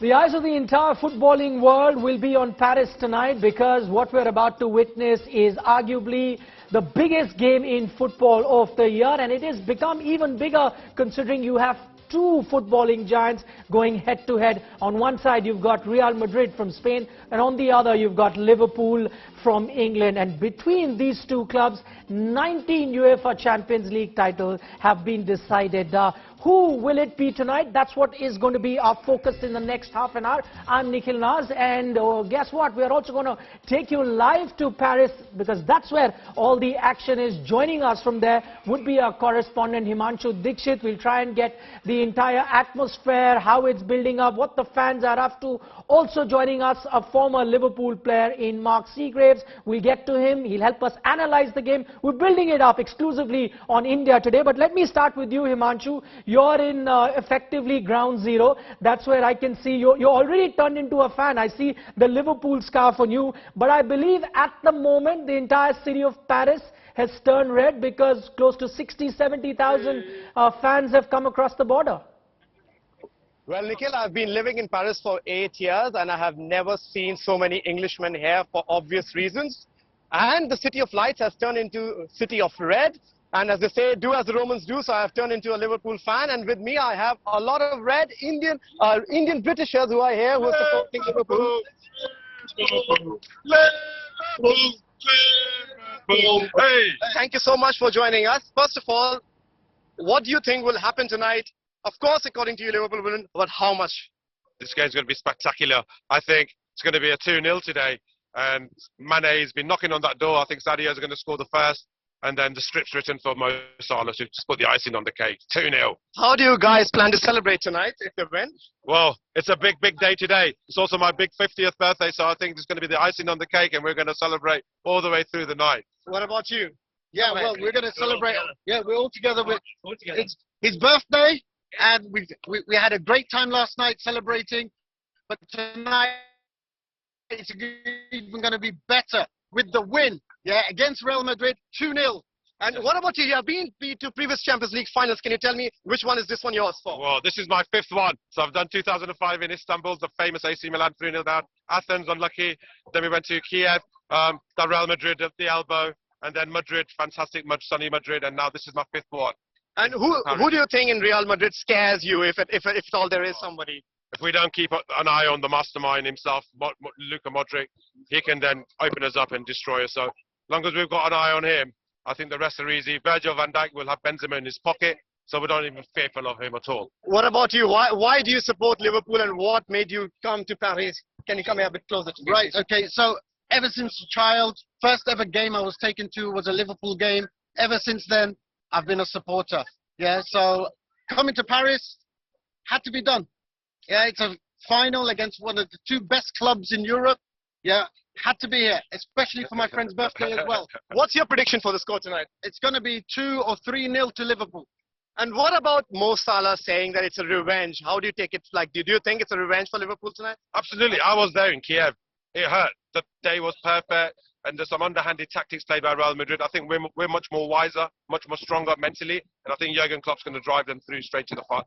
The eyes of the entire footballing world will be on Paris tonight because what we're about to witness is arguably the biggest game in football of the year, and it has become even bigger considering you have two footballing giants going head to head. On one side you've got Real Madrid from Spain, and on the other you've got Liverpool from England. And between these two clubs, 19 UEFA Champions League titles have been decided. Who will it be tonight? That's what is going to be our focus in the next half an hour. I'm Nikhil Naz, and guess what? We're also going to take you live to Paris because that's where all the action is. Joining us from there would be our correspondent Himanshu Dikshit. We'll try and get the entire atmosphere, how it's building up, what the fans are up to. Also joining us, a former Liverpool player in Mark Seagraves. We'll get to him. He'll help us analyze the game. We're building it up exclusively on India today. But let me start with you, Himanshu. You're in effectively ground zero. That's where I can see you're already turned into a fan. I see the Liverpool scarf on you. But I believe at the moment the entire city of Paris has turned red because close to 60,000-70,000 fans have come across the border. Well, Nikhil, I've been living in Paris for 8 years and I have never seen so many Englishmen here for obvious reasons. And the City of Lights has turned into City of Red. And as they say, do as the Romans do, so I have turned into a Liverpool fan. And with me, I have a lot of red Indian Britishers who are here, who are supporting Liverpool. Hey, thank you so much for joining us. First of all, what do you think will happen tonight? Of course, according to you, Liverpool will win, but how much? This game's going to be spectacular. I think it's going to be a 2-0 today. And Mane's been knocking on that door. I think Sadio's going to score the first. And then the strip's written for Mo Salah to just put the icing on the cake. 2-0. How do you guys plan to celebrate tonight if they win? Well, it's a big, big day today. It's also my big 50th birthday, so I think it's going to be the icing on the cake, and we're going to celebrate all the way through the night. What about you? Yeah, well, we're going to celebrate. Yeah, we're all together. It's his birthday, and we had a great time last night celebrating. But tonight, it's even going to be better with the win. Yeah, against Real Madrid, 2-0. And what about you? You have been to previous Champions League finals. Can you tell me which one is this one yours for? Well, this is my 5th one. So I've done 2005 in Istanbul, the famous AC Milan 3-0 down. Athens, unlucky. Then we went to Kiev, the Real Madrid at the elbow. And then Madrid, fantastic, sunny Madrid. And now this is my 5th one. And who do you think in Real Madrid scares you, if at all there is somebody? If we don't keep an eye on the mastermind himself, Luka Modric, he can then open us up and destroy us. So as long as we've got an eye on him, I think the rest are easy. Virgil van Dijk will have Benzema in his pocket, so we don't even fearful of him at all. What about you? Why do you support Liverpool, and what made you come to Paris? Can you come here a bit closer to me? Right, okay, so ever since a child, first ever game I was taken to was a Liverpool game. Ever since then, I've been a supporter. Yeah, so coming to Paris had to be done. Yeah, it's a final against one of the two best clubs in Europe. Yeah, had to be here, especially for my friend's birthday as well. What's your prediction for the score tonight? It's going to be 2 or 3-0 to Liverpool. And what about Mo Salah saying that it's a revenge? How do you take it? Like, do you think it's a revenge for Liverpool tonight? Absolutely. I was there in Kiev. It hurt. The day was perfect. And there's some underhanded tactics played by Real Madrid. I think we're much more wiser, much more stronger mentally. And I think Jurgen Klopp's going to drive them through straight to the fight.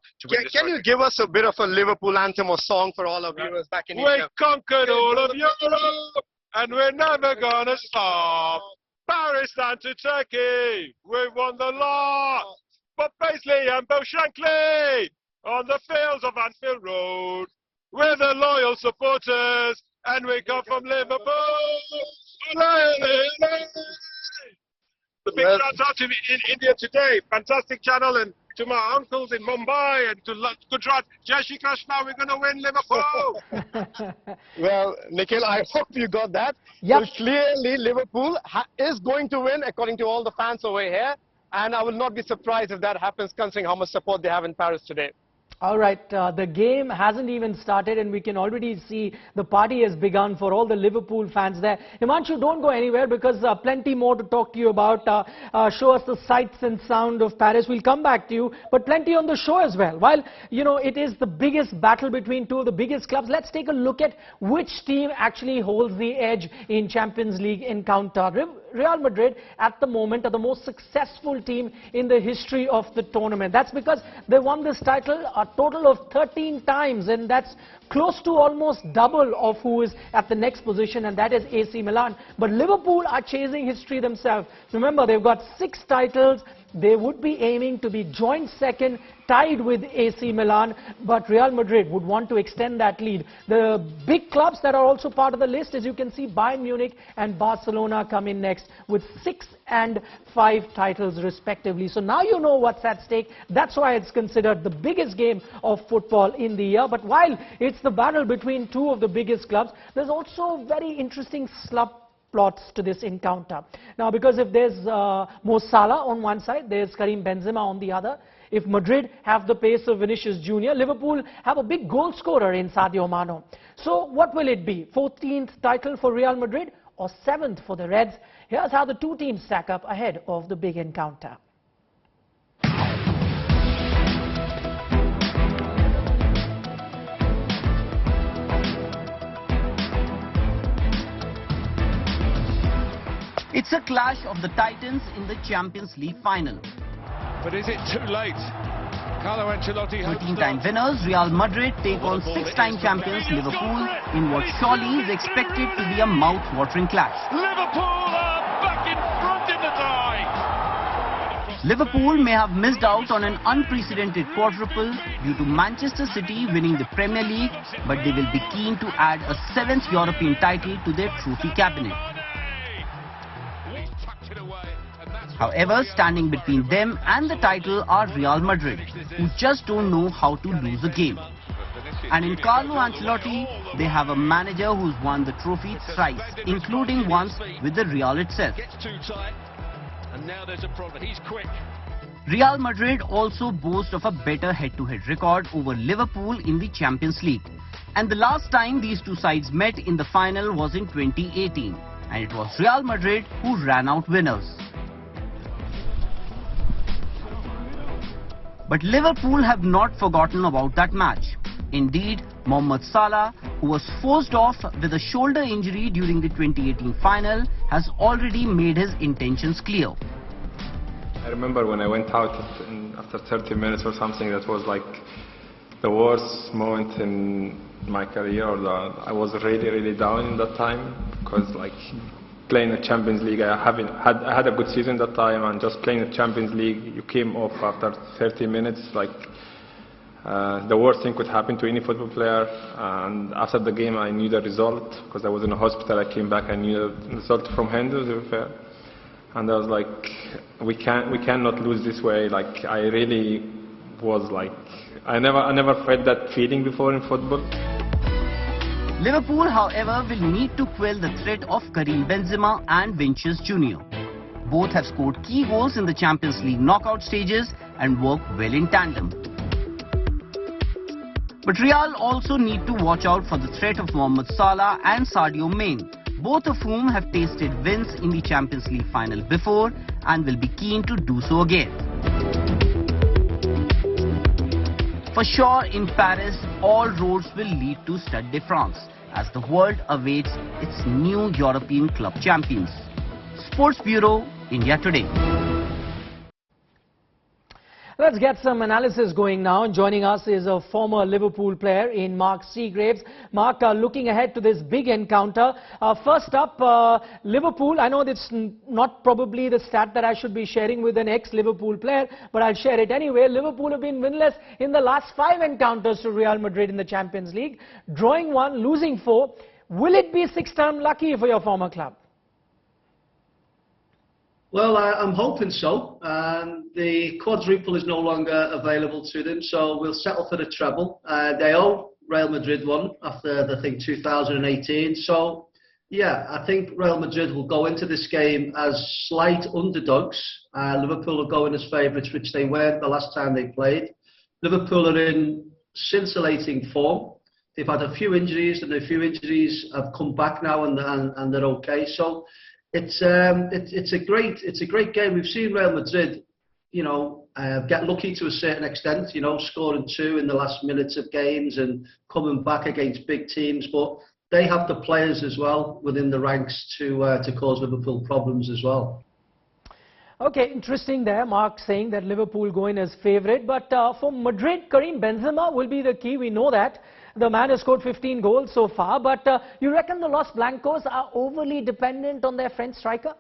Can you give us a bit of a Liverpool anthem or song for all our viewers back in India? We conquered all of Europe, and we're never going to stop. Paris down to Turkey, we won the lot. But Paisley and Bo Shankly on the fields of Anfield Road. We're the loyal supporters, and we come from Liverpool. The big shout out to in India today. Fantastic channel, and to my uncles in Mumbai, and to Gujarat. Jai Shri Krishna, we're going to win Liverpool. Well, Nikhil, I hope you got that. Yep. Well, clearly Liverpool is going to win according to all the fans over here. And I will not be surprised if that happens, considering how much support they have in Paris today. All right, the game hasn't even started and we can already see the party has begun for all the Liverpool fans there. Himanshu, don't go anywhere because plenty more to talk to you about. Show us the sights and sound of Paris. We'll come back to you, but plenty on the show as well. While, you know, it is the biggest battle between two of the biggest clubs, let's take a look at which team actually holds the edge in Champions League encounter. Real Madrid at the moment are the most successful team in the history of the tournament. That's because they won this title a total of 13 times, and that's close to almost double of who is at the next position, and that is AC Milan. But Liverpool are chasing history themselves. Remember, they've got 6 titles. They would be aiming to be joint second, tied with AC Milan, but Real Madrid would want to extend that lead. The big clubs that are also part of the list, as you can see, Bayern Munich and Barcelona come in next with 6 and 5 titles respectively. So now you know what's at stake. That's why it's considered the biggest game of football in the year. But while it's the battle between 2 of the biggest clubs, there's also very interesting plots to this encounter. Now, because if there's Mo Salah on one side, there's Karim Benzema on the other. If Madrid have the pace of Vinicius Jr., Liverpool have a big goal scorer in Sadio Mane. So what will it be? 14th title for Real Madrid or 7th for the Reds? Here's how the 2 teams stack up ahead of the big encounter. It's a clash of the Titans in the Champions League final. But is it too late? Carlo Ancelotti 13-time winners Real Madrid take on 6-time champions Liverpool in what surely is expected to be a mouth-watering clash. Liverpool are back in front in the tie! Liverpool may have missed out on an unprecedented quadruple due to Manchester City winning the Premier League, but they will be keen to add a 7th European title to their trophy cabinet. However, standing between them and the title are Real Madrid, who just don't know how to lose a game. And in Carlo Ancelotti, they have a manager who's won the trophy thrice, including once with the Real itself. Real Madrid also boasts of a better head-to-head record over Liverpool in the Champions League. And the last time these 2 sides met in the final was in 2018, and it was Real Madrid who ran out winners. But Liverpool have not forgotten about that match. Indeed, Mohamed Salah, who was forced off with a shoulder injury during the 2018 final, has already made his intentions clear. I remember when I went out after 30 minutes or something, that was like the worst moment in my career. I was really down in that time, because like playing the Champions League, I had a good season that time, and just playing the Champions League, you came off after 30 minutes, like the worst thing could happen to any football player. And after the game, I knew the result, because I was in the hospital. I came back, I knew the result from Handel, to be fair. And I was like, we cannot lose this way. Like, I really was like, I never felt that feeling before in football. Liverpool, however, will need to quell the threat of Karim Benzema and Vinicius Jr. Both have scored key goals in the Champions League knockout stages and work well in tandem. But Real also need to watch out for the threat of Mohamed Salah and Sadio Mane, both of whom have tasted wins in the Champions League final before and will be keen to do so again. For sure, in Paris, all roads will lead to Stade de France as the world awaits its new European club champions. Sports Bureau, India Today. Let's get some analysis going now. Joining us is a former Liverpool player in Mark Seagraves. Mark, looking ahead to this big encounter. First up, Liverpool. I know it's not probably the stat that I should be sharing with an ex-Liverpool player, but I'll share it anyway. Liverpool have been winless in the last 5 encounters to Real Madrid in the Champions League, drawing 1, losing 4. Will it be 6-time lucky for your former club? Well, I'm hoping so. The quadruple is no longer available to them, so we'll settle for the treble. They owe Real Madrid one after, I think, 2018. So, yeah, I think Real Madrid will go into this game as slight underdogs. Liverpool will go in as favourites, which they weren't the last time they played. Liverpool are in scintillating form. They've had a few injuries, and a few injuries have come back now, and they're okay. So it's a great game. We've seen Real Madrid, get lucky to a certain extent, scoring 2 in the last minutes of games and coming back against big teams. But they have the players as well within the ranks to cause Liverpool problems as well. Okay, interesting there, Mark saying that Liverpool go in as favourite. But for Madrid, Karim Benzema will be the key. We know that. The man has scored 15 goals so far, but you reckon the Los Blancos are overly dependent on their French striker?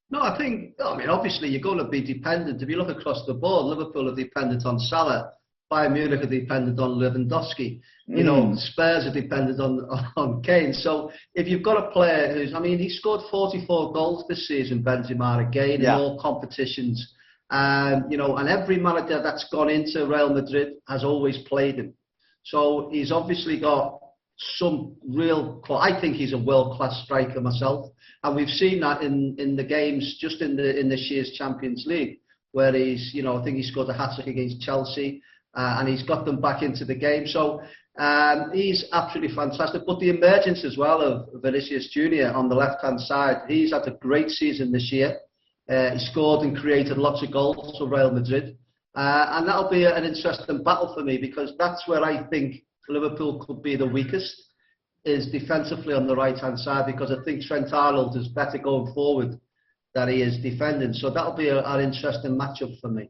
No, I mean, obviously you're going to be dependent. If you look across the board, Liverpool are dependent on Salah. Bayern Munich are dependent on Lewandowski. You know, Spurs are dependent on Kane. So if you've got a player who's, I mean, he scored 44 goals this season, Benzema, again, in all competitions. You know, and every manager that's gone into Real Madrid has always played him. So he's obviously got some real, I think he's a world-class striker myself. And we've seen that in the games just in this year's Champions League, where he's, you know, I think he scored a hat-trick against Chelsea, and he's got them back into the game. So he's absolutely fantastic. But the emergence as well of Vinicius Jr. on the left-hand side, he's had a great season this year. He scored and created lots of goals for Real Madrid. And that'll be an interesting battle for me, because that's where I think Liverpool could be the weakest, is defensively on the right-hand side, because I think Trent Arnold is better going forward than he is defending. So that'll be an interesting matchup for me.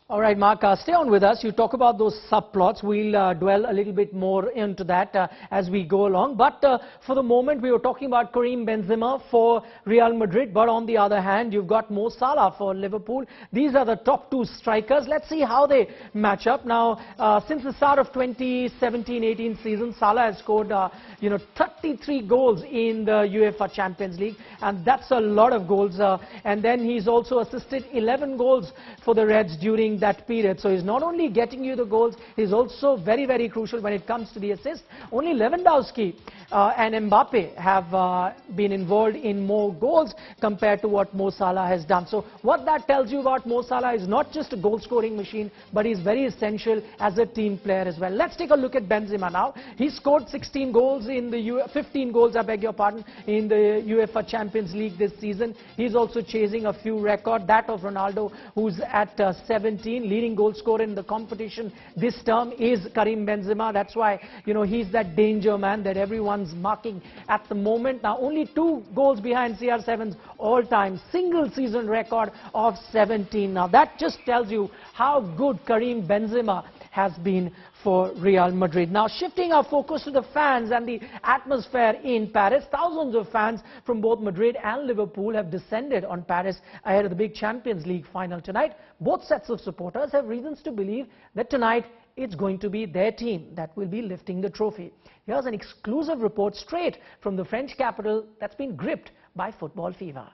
All right, Mark, stay on with us. You talk about those subplots. We'll dwell a little bit more into that as we go along. But for the moment, we were talking about Karim Benzema for Real Madrid. But on the other hand, you've got Mo Salah for Liverpool. These are the top two strikers. Let's see how they match up. Now, since the start of 2017-18 season, Salah has scored 33 goals in the UEFA Champions League. And that's a lot of goals. And then he's also assisted 11 goals for the Reds during that period. So he's not only getting you the goals, he's also very, very crucial when it comes to the assist. Only Lewandowski and Mbappe have been involved in more goals compared to what Mo Salah has done. So what that tells you about Mo Salah is not just a goal-scoring machine, but he's very essential as a team player as well. Let's take a look at Benzema now. He scored 16 goals in the 15 goals, I beg your pardon, in the UEFA Champions League this season. He's also chasing a few records, that of Ronaldo, who's at 17. Leading goal scorer in the competition this term is Karim Benzema. That's why, he's that danger man that everyone's marking at the moment. Now, only 2 goals behind CR7's all-time single season record of 17. Now, that just tells you how good Karim Benzema has been for Real Madrid. Now, shifting our focus to the fans and the atmosphere in Paris, thousands of fans from both Madrid and Liverpool have descended on Paris ahead of the big Champions League final tonight. Both sets of supporters have reasons to believe that tonight it's going to be their team that will be lifting the trophy. Here's an exclusive report straight from the French capital that's been gripped by football fever.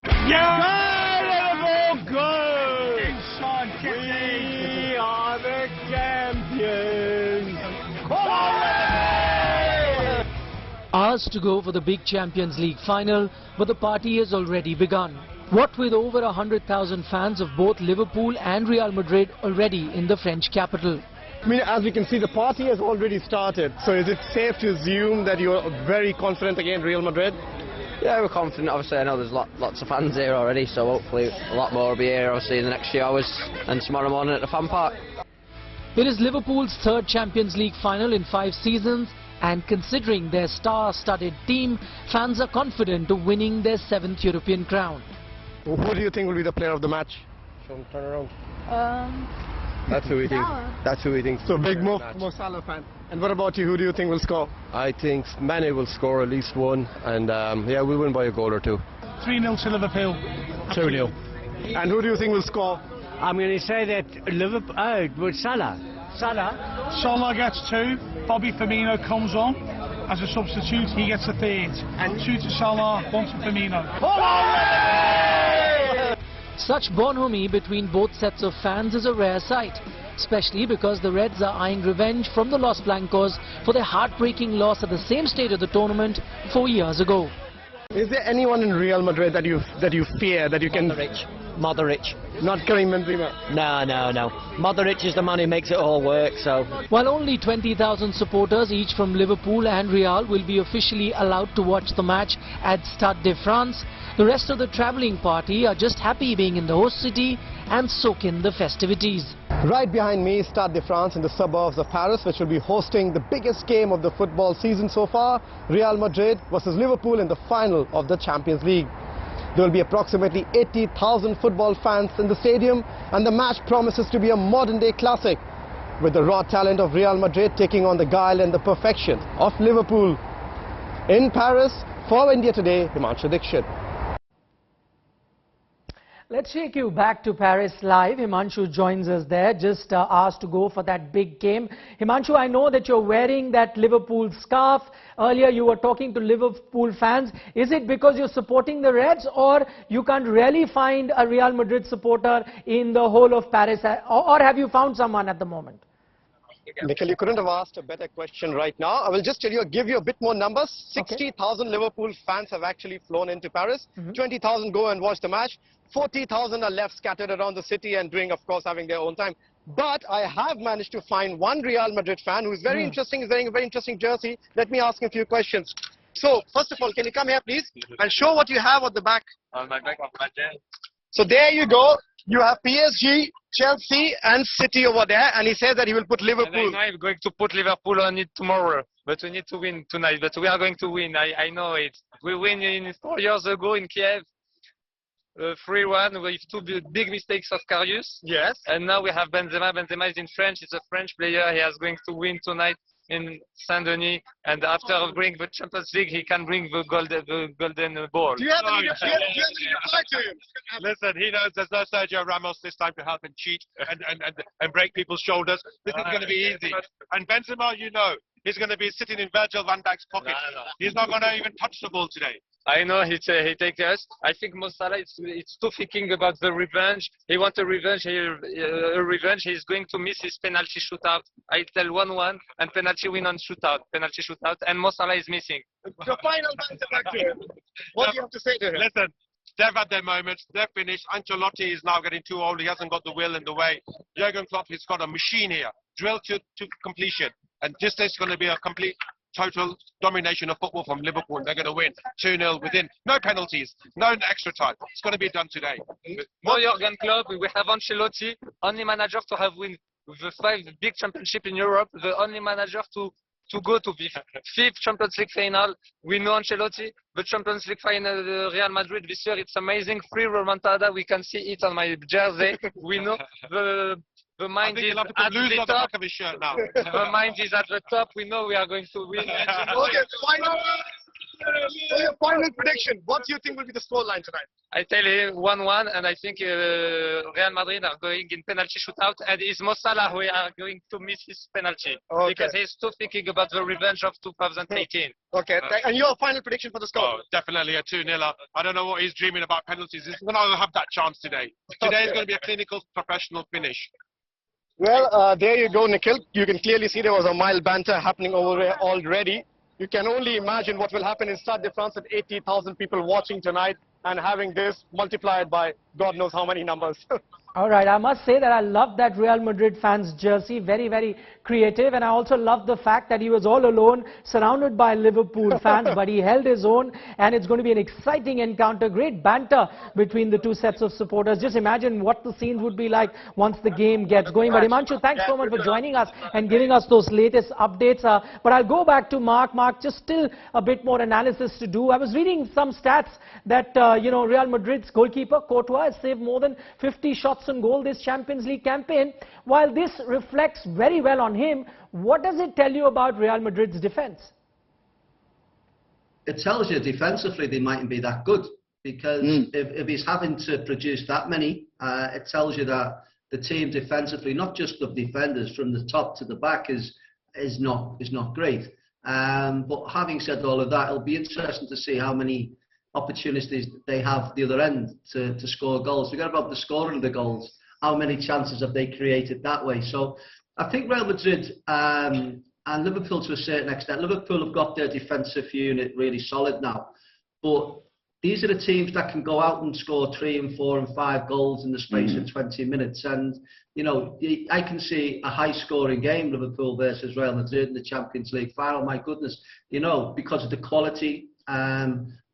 Yeah! Liverpool, go! We are the champions! Hours to go for the big Champions League final, but the party has already begun. What with over 100,000 fans of both Liverpool and Real Madrid already in the French capital. I mean, as we can see, the party has already started. So is it safe to assume that you're very confident against Real Madrid? Yeah, we're confident. Obviously, I know there's lots of fans here already, so hopefully a lot more will be here, obviously, in the next few hours and tomorrow morning at the fan park. It is Liverpool's 3rd Champions League final in 5 seasons, and considering their star-studded team, fans are confident of winning their 7th European crown. Who do you think will be the player of the match? Turn around. That's who we think. That's who we think. So big Mo Salah fan. And what about you? Who do you think will score? I think Mane will score at least 1, and yeah, we'll win by a goal or 2. 3-0 to Liverpool. 2-0. And who do you think will score? I'm going to say that Liverpool. With Salah. Salah gets 2. Bobby Firmino comes on as a substitute. He gets a 3rd. And 2 to Salah, 1 to Firmino. Such bonhomie between both sets of fans is a rare sight, especially because the Reds are eyeing revenge from the Los Blancos for their heartbreaking loss at the same stage of the tournament 4 years ago. Is there anyone in Real Madrid that you fear, that you can... Modric. Not Karim Benzema? No. Modric is the man who makes it all work, so... While only 20,000 supporters, each from Liverpool and Real, will be officially allowed to watch the match at Stade de France, the rest of the travelling party are just happy being in the host city and soak in the festivities. Right behind me is Stade de France in the suburbs of Paris, which will be hosting the biggest game of the football season so far, Real Madrid versus Liverpool in the final of the Champions League. There will be approximately 80,000 football fans in the stadium, and the match promises to be a modern-day classic, with the raw talent of Real Madrid taking on the guile and the perfection of Liverpool. In Paris, for India Today, Himanshu Dixit. Let's take you back to Paris live. Himanshu joins us there, just asked to go for that big game. Himanshu, I know that you're wearing that Liverpool scarf. Earlier you were talking to Liverpool fans. Is it because you're supporting the Reds, or you can't really find a Real Madrid supporter in the whole of Paris, or have you found someone at the moment? Nikhil, you couldn't have asked a better question right now. I will just tell you, give you a bit more numbers. 60,000 Liverpool fans have actually flown into Paris. 20,000 go and watch the match. 40,000 are left scattered around the city and doing, of course, having their own time. But I have managed to find one Real Madrid fan who is very interesting, is wearing a very interesting jersey. Let me ask him a few questions. So, first of all, can you come here, please, and show what you have on the back? On my back of my jersey. So there you go. You have PSG, Chelsea and City over there, and he says that he will put Liverpool. And I know I'm going to put Liverpool on it tomorrow, but we need to win tonight. But we are going to win, I know it. We win 4 years ago in Kiev, 3-1 with two big mistakes of Karius. Yes. And now we have Benzema. Benzema is in French, he's a French player, he is going to win tonight in Saint-Denis, and after bringing the Champions League, he can bring the golden ball. Do you have any reply to him? Listen, he knows there's no Sergio Ramos this time to help him cheat and break people's shoulders. This is going to be easy. And Benzema, you know, he's going to be sitting in Virgil van Dijk's pocket. He's not going to even touch the ball today. I know he takes us. I think Mo Salah it's too thinking about the revenge. He wants a revenge. He's going to miss his penalty shootout. I tell 1-1 and penalty win on shootout. Penalty shootout, and Mo Salah is missing. The final answer back to him. What do you have to say to him? Listen, they've had their moments. They're finished. Ancelotti is now getting too old. He hasn't got the will in the way. Jurgen Klopp has got a machine here, drilled to completion, and this is going to be a complete. Total domination of football from Liverpool. They're going to win 2-0 within no penalties, no extra time. It's going to be done today. More Jurgen Klopp, we have Ancelotti, only manager to have won the 5 big championship in Europe, the only manager to go to the 5th Champions League final. We know Ancelotti, the Champions League final, Real Madrid this year, it's amazing. 3 remontada, we can see it on my jersey. We know the mind is at the top. Of his shirt now. The mind is at the top. We know we are going to win. Okay, final prediction. What do you think will be the scoreline tonight? I tell you 1-1, and I think Real Madrid are going in penalty shootout, and it's Mo Salah who are going to miss his penalty because he's still thinking about the revenge of 2018. Okay, and your final prediction for the score? Oh, definitely a 2-0. I don't know what he's dreaming about penalties. He's going to have that chance today. Today is going to be a clinical, professional finish. Well, there you go, Nikhil. You can clearly see there was a mild banter happening over there already. You can only imagine what will happen in Stade de France with 80,000 people watching tonight and having this multiplied by God knows how many numbers. All right, I must say that I love that Real Madrid fan's jersey, very, very creative, and I also love the fact that he was all alone, surrounded by Liverpool fans, but he held his own, and it's going to be an exciting encounter, great banter between the two sets of supporters. Just imagine what the scenes would be like once the game gets going. But Himanshu, thanks so much for joining us and giving us those latest updates. But I'll go back to Mark. Mark, just still a bit more analysis to do. I was reading some stats that, Real Madrid's goalkeeper, Courtois, has saved more than 50 shots on goal this Champions League campaign. While this reflects very well on him, what does it tell you about Real Madrid's defense? It tells you defensively they mightn't be that good, because if he's having to produce that many, it tells you that the team defensively, not just the defenders from the top to the back, is not great. But having said all of that, it'll be interesting to see how many opportunities they have the other end to score goals. Forget about the scoring of the goals. How many chances have they created that way? So I think Real Madrid and Liverpool to a certain extent, Liverpool have got their defensive unit really solid now. But these are the teams that can go out and score 3 and 4 and 5 goals in the space of 20 minutes. And, I can see a high-scoring game, Liverpool versus Real Madrid in the Champions League final. My goodness, because of the quality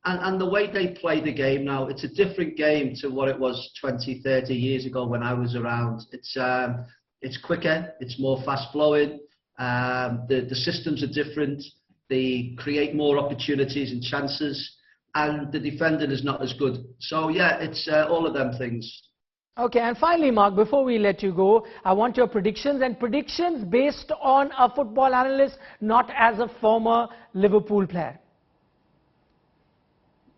and the way they play the game now. It's a different game to what it was 20, 30 years ago when I was around. It's quicker, it's more fast-flowing, the systems are different, they create more opportunities and chances. and the defending is not as good. So yeah, it's all of them things. Okay, and finally, Mark, before we let you go, I want your predictions, and predictions based on a football analyst, not as a former Liverpool player.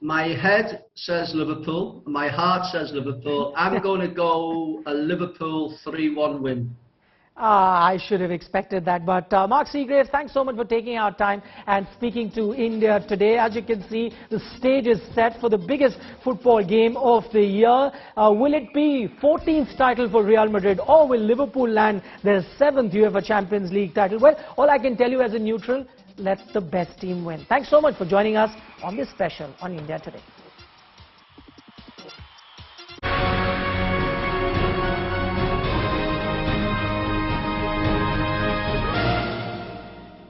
My head says Liverpool, my heart says Liverpool. I'm going to go a Liverpool 3-1 win. I should have expected that, but Mark Seagrave, thanks so much for taking our time and speaking to India today. As you can see, the stage is set for the biggest football game of the year. Will it be 14th title for Real Madrid, or will Liverpool land their 7th UEFA Champions League title? Well, all I can tell you as a neutral, let the best team win. Thanks so much for joining us on this special on India Today.